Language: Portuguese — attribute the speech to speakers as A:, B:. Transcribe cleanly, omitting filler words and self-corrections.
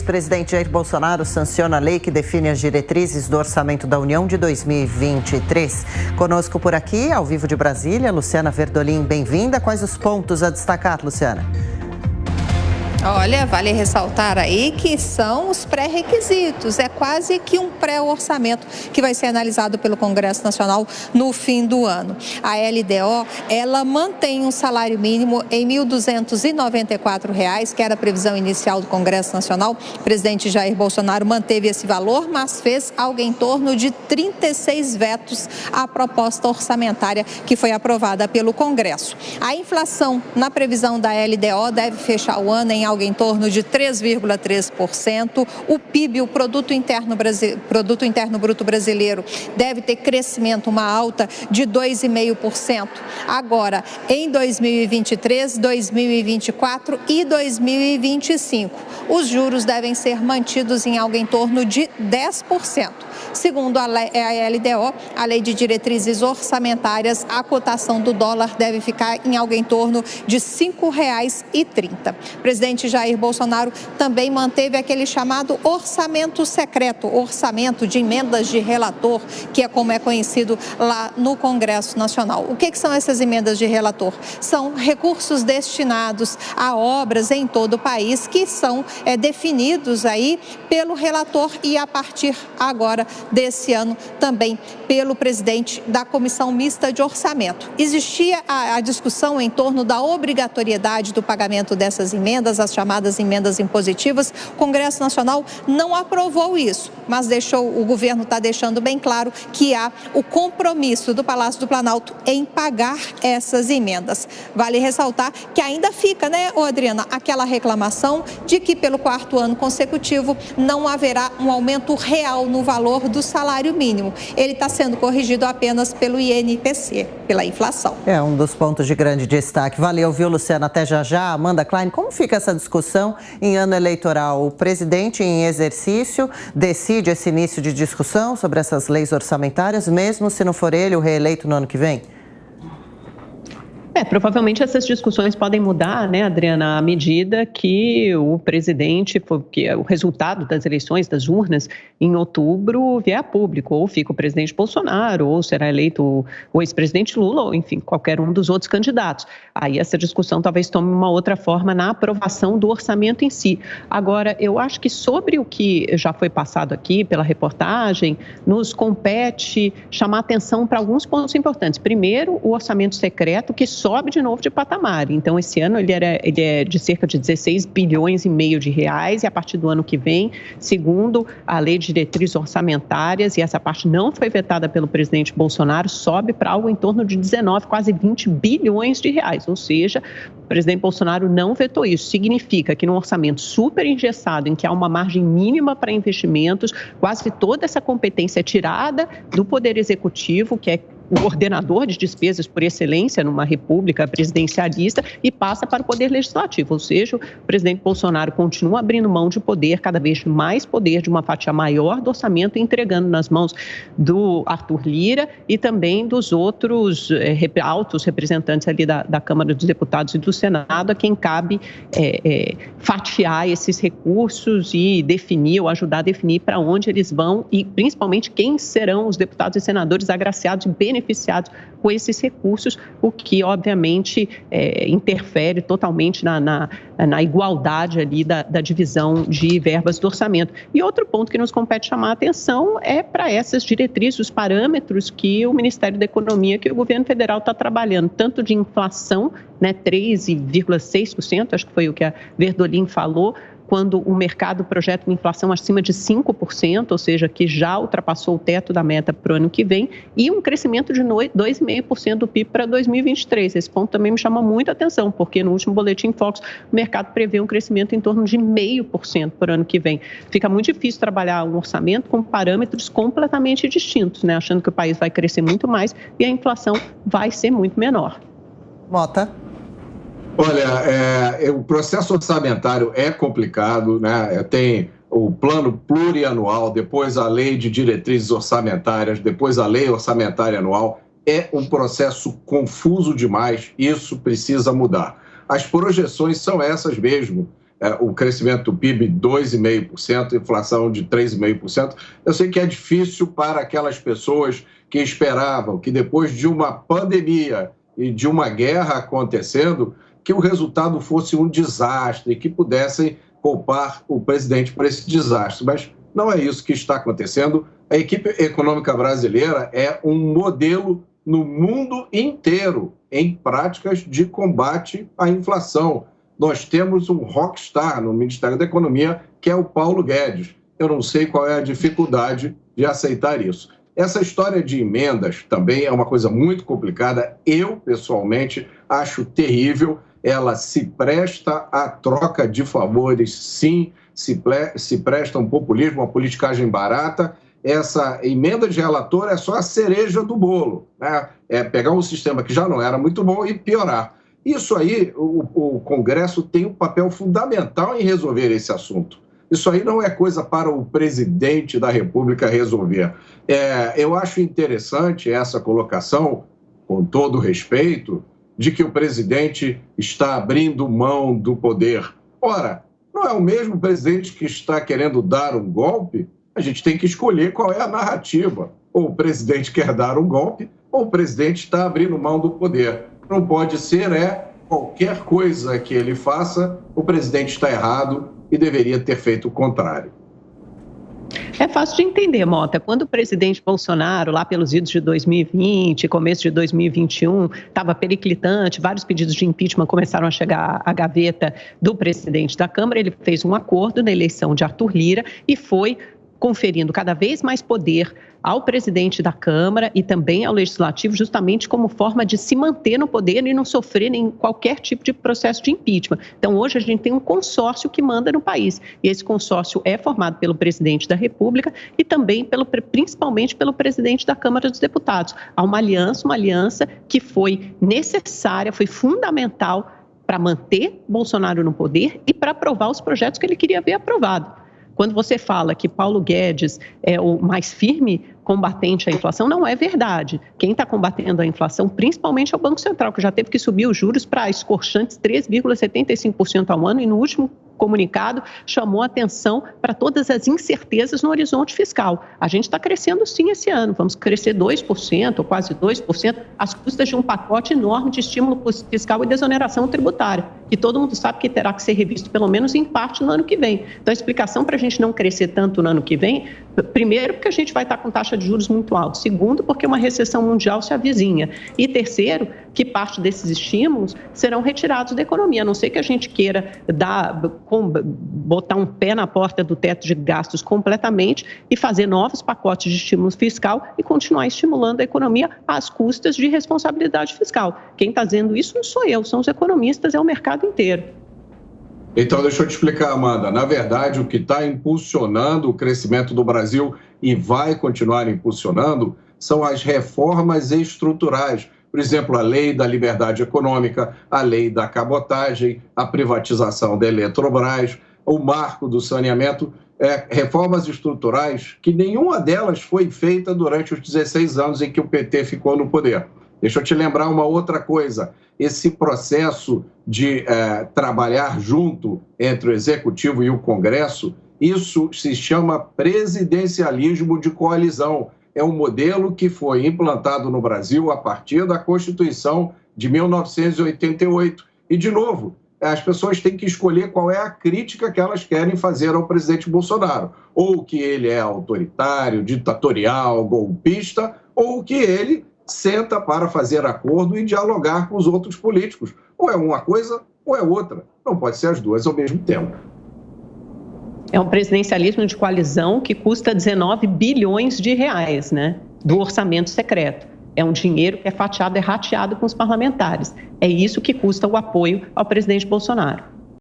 A: presidente Jair Bolsonaro sanciona a lei que define as diretrizes do Orçamento da União de 2023. Conosco por aqui, ao vivo de Brasília, Luciana Verdolim, bem-vinda. Quais os pontos a destacar, Luciana?
B: Olha, vale ressaltar aí que são os pré-requisitos, é quase que um pré-orçamento que vai ser analisado pelo Congresso Nacional no fim do ano. A LDO, ela mantém um salário mínimo em R$ 1.294, que era a previsão inicial do Congresso Nacional. O presidente Jair Bolsonaro manteve esse valor, mas fez algo em torno de 36 vetos à proposta orçamentária que foi aprovada pelo Congresso. A inflação na previsão da LDO deve fechar o ano em algo em torno de 3,3%. O PIB, o Produto Interno Bruto Brasileiro, deve ter crescimento, uma alta de 2,5%. Agora, em 2023, 2024 e 2025, os juros devem ser mantidos em algo em torno de 10%. Segundo a LDO, a Lei de Diretrizes Orçamentárias, a cotação do dólar deve ficar em algo em torno de R$ 5,30. O presidente Jair Bolsonaro também manteve aquele chamado orçamento secreto, orçamento de emendas de relator, que é como é conhecido lá no Congresso Nacional. O que são essas emendas de relator? São recursos destinados a obras em todo o país que são definidos aí pelo relator e a partir agora desse ano também pelo presidente da Comissão Mista de Orçamento. Existia a discussão em torno da obrigatoriedade do pagamento dessas emendas, as chamadas emendas impositivas. O Congresso Nacional não aprovou isso, mas o governo está deixando bem claro que há o compromisso do Palácio do Planalto em pagar essas emendas. Vale ressaltar que ainda fica, né, Adriana, aquela reclamação de que pelo quarto ano consecutivo não haverá um aumento real no valor do salário mínimo. Ele está sendo corrigido apenas pelo INPC, pela inflação.
A: É um dos pontos de grande destaque. Valeu, viu, Luciana? Até já já. Amanda Klein, como fica essa discussão em ano eleitoral? O presidente em exercício decide esse início de discussão sobre essas leis orçamentárias, mesmo se não for ele o reeleito no ano que vem?
C: Provavelmente essas discussões podem mudar, né, Adriana, à medida que o presidente, que o resultado das eleições, das urnas, em outubro vier a público, ou fica o presidente Bolsonaro, ou será eleito o ex-presidente Lula, ou enfim, qualquer um dos outros candidatos. Aí essa discussão talvez tome uma outra forma na aprovação do orçamento em si. Agora, eu acho que sobre o que já foi passado aqui pela reportagem, nos compete chamar atenção para alguns pontos importantes. Primeiro, o orçamento secreto, que sobe de novo de patamar. Então, esse ano ele é de cerca de 16 bilhões e meio de reais, e a partir do ano que vem, segundo a Lei de Diretrizes Orçamentárias, e essa parte não foi vetada pelo presidente Bolsonaro, sobe para algo em torno de 19, quase 20 bilhões de reais. Ou seja, o presidente Bolsonaro não vetou isso. Significa que num orçamento super engessado, em que há uma margem mínima para investimentos, quase toda essa competência é tirada do Poder Executivo, que é o ordenador de despesas por excelência numa república presidencialista, e passa para o Poder Legislativo. Ou seja, o presidente Bolsonaro continua abrindo mão de poder, cada vez mais poder, de uma fatia maior do orçamento, entregando nas mãos do Arthur Lira e também dos outros altos representantes ali da Câmara dos Deputados e do Senado, a quem cabe fatiar esses recursos e definir ou ajudar a definir para onde eles vão e, principalmente, quem serão os deputados e senadores agraciados e beneficiados com esses recursos, o que, obviamente, interfere totalmente na igualdade ali da divisão de verbas do orçamento. E outro ponto que nos compete chamar a atenção é para essas diretrizes, os parâmetros que o Ministério da Economia, que o governo federal está trabalhando, tanto de inflação, né, 3,6%, acho que foi o que a Verdolim falou, quando o mercado projeta uma inflação acima de 5%, ou seja, que já ultrapassou o teto da meta para o ano que vem, e um crescimento de 2,5% do PIB para 2023. Esse ponto também me chama muito a atenção, porque no último Boletim Focus o mercado prevê um crescimento em torno de 0,5% para o ano que vem. Fica muito difícil trabalhar um orçamento com parâmetros completamente distintos, né? Achando que o país vai crescer muito mais e a inflação vai ser muito menor.
A: Mota.
D: Olha, o processo orçamentário é complicado, né? Tem o plano plurianual, depois a lei de diretrizes orçamentárias, depois a lei orçamentária anual. É um processo confuso demais, isso precisa mudar. As projeções são essas mesmo, o crescimento do PIB 2,5%, inflação de 3,5%. Eu sei que é difícil para aquelas pessoas que esperavam que depois de uma pandemia e de uma guerra acontecendo, que o resultado fosse um desastre, que pudessem culpar o presidente por esse desastre. Mas não é isso que está acontecendo. A equipe econômica brasileira é um modelo no mundo inteiro em práticas de combate à inflação. Nós temos um rockstar no Ministério da Economia, que é o Paulo Guedes. Eu não sei qual é a dificuldade de aceitar isso. Essa história de emendas também é uma coisa muito complicada. Eu, pessoalmente, acho terrível. Ela se presta à troca de favores, sim, se presta a um populismo, uma politicagem barata. Essa emenda de relator é só a cereja do bolo, né? É pegar um sistema que já não era muito bom e piorar. Isso aí, o Congresso tem um papel fundamental em resolver esse assunto. Isso aí não é coisa para o presidente da República resolver. Eu acho interessante essa colocação, com todo respeito, de que o presidente está abrindo mão do poder. Ora, não é o mesmo presidente que está querendo dar um golpe? A gente tem que escolher qual é a narrativa. Ou o presidente quer dar um golpe, ou o presidente está abrindo mão do poder. Não pode ser, qualquer coisa que ele faça, o presidente está errado e deveria ter feito o contrário.
C: É fácil de entender, Mota. Quando o presidente Bolsonaro, lá pelos idos de 2020, começo de 2021, estava periclitante, vários pedidos de impeachment começaram a chegar à gaveta do presidente da Câmara, ele fez um acordo na eleição de Arthur Lira e foi conferindo cada vez mais poder ao presidente da Câmara e também ao Legislativo, justamente como forma de se manter no poder e não sofrer nem qualquer tipo de processo de impeachment. Então, hoje a gente tem um consórcio que manda no país e esse consórcio é formado pelo presidente da República e também, principalmente pelo presidente da Câmara dos Deputados. Há uma aliança que foi necessária, foi fundamental para manter Bolsonaro no poder e para aprovar os projetos que ele queria ver aprovados. Quando você fala que Paulo Guedes é o mais firme combatente à inflação, não é verdade. Quem está combatendo a inflação, principalmente, é o Banco Central, que já teve que subir os juros para escorchantes 3,75% ao ano e no último comunicado chamou atenção para todas as incertezas no horizonte fiscal. A gente está crescendo sim esse ano, vamos crescer 2% ou quase 2%, às custas de um pacote enorme de estímulo fiscal e desoneração tributária, que todo mundo sabe que terá que ser revisto pelo menos em parte no ano que vem. Então a explicação para a gente não crescer tanto no ano que vem, primeiro porque a gente vai estar com taxa de juros muito alta, segundo porque uma recessão mundial se avizinha e terceiro que parte desses estímulos serão retirados da economia, a não ser que a gente queira botar um pé na porta do teto de gastos completamente e fazer novos pacotes de estímulo fiscal e continuar estimulando a economia às custas de responsabilidade fiscal. Quem está dizendo isso não sou eu, são os economistas, é o mercado inteiro.
D: Então, deixa eu te explicar, Amanda. Na verdade, o que está impulsionando o crescimento do Brasil e vai continuar impulsionando são as reformas estruturais. Por exemplo, a lei da liberdade econômica, a lei da cabotagem, a privatização da Eletrobras, o marco do saneamento, reformas estruturais que nenhuma delas foi feita durante os 16 anos em que o PT ficou no poder. Deixa eu te lembrar uma outra coisa. Esse processo de trabalhar junto entre o Executivo e o Congresso, isso se chama presidencialismo de coalizão. É um modelo que foi implantado no Brasil a partir da Constituição de 1988. E, de novo, as pessoas têm que escolher qual é a crítica que elas querem fazer ao presidente Bolsonaro. Ou que ele é autoritário, ditatorial, golpista, ou que ele senta para fazer acordo e dialogar com os outros políticos. Ou é uma coisa ou é outra. Não pode ser as duas ao mesmo tempo.
C: É um presidencialismo de coalizão que custa 19 bilhões de reais, né, do orçamento secreto. É um dinheiro que é fatiado, é rateado com os parlamentares. É isso que custa o apoio ao presidente Bolsonaro.